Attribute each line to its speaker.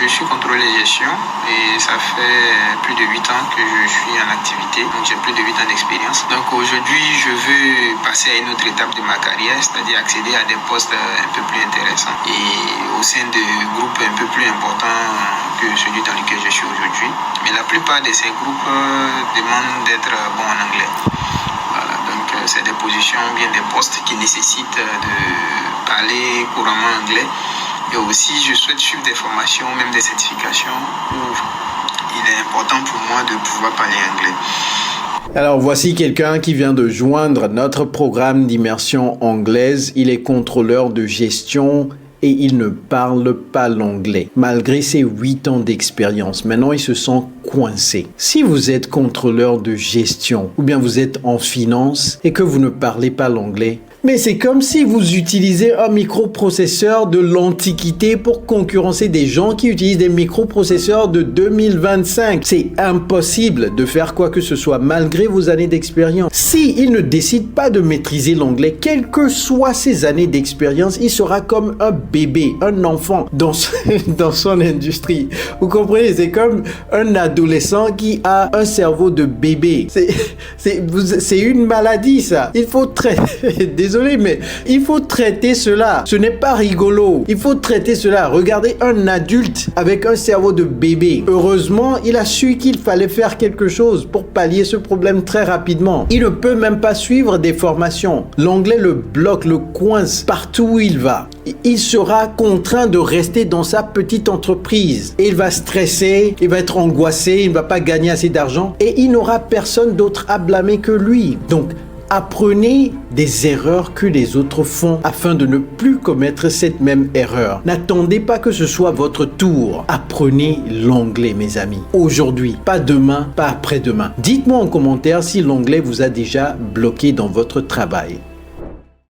Speaker 1: Je suis contrôleur de gestion et ça fait plus de 8 ans que je suis en activité. Donc j'ai plus de 8 ans d'expérience. Donc aujourd'hui, je veux passer à une autre étape de ma carrière, c'est-à-dire accéder à des postes un peu plus intéressants et au sein de groupes un peu plus importants que celui dans lequel je suis aujourd'hui. Mais la plupart de ces groupes demandent d'être bon en anglais. Voilà, donc c'est des positions, bien des postes qui nécessitent de parler couramment anglais. Et aussi, je souhaite suivre des formations, même des certifications où il est important pour moi de pouvoir parler anglais.
Speaker 2: Alors voici quelqu'un qui vient de joindre notre programme d'immersion anglaise. Il est contrôleur de gestion et il ne parle pas l'anglais. Malgré ses 8 ans d'expérience, maintenant il se sent coincé. Si vous êtes contrôleur de gestion ou bien vous êtes en finance et que vous ne parlez pas l'anglais, mais c'est comme si vous utilisez un microprocesseur de l'Antiquité pour concurrencer des gens qui utilisent des microprocesseurs de 2025. C'est impossible de faire quoi que ce soit malgré vos années d'expérience. Si il ne décide pas de maîtriser l'anglais, quelles que soient ses années d'expérience, il sera comme un bébé, un enfant dans son industrie. Vous comprenez? C'est comme un adolescent qui a un cerveau de bébé. C'est une maladie, ça. Il faut désolé, mais il faut traiter cela. Ce n'est pas rigolo. Il faut traiter cela. Regardez un adulte avec un cerveau de bébé. Heureusement, il a su qu'il fallait faire quelque chose pour pallier ce problème très rapidement. Il ne peut même pas suivre des formations. L'anglais le bloque, le coince partout où il va. Il sera contraint de rester dans sa petite entreprise. Et il va stresser, il va être angoissé, il ne va pas gagner assez d'argent et il n'aura personne d'autre à blâmer que lui. Donc, apprenez des erreurs que les autres font afin de ne plus commettre cette même erreur. N'attendez pas que ce soit votre tour. Apprenez l'anglais, mes amis. Aujourd'hui, pas demain, pas après-demain. Dites-moi en commentaire si l'anglais vous a déjà bloqué dans votre travail.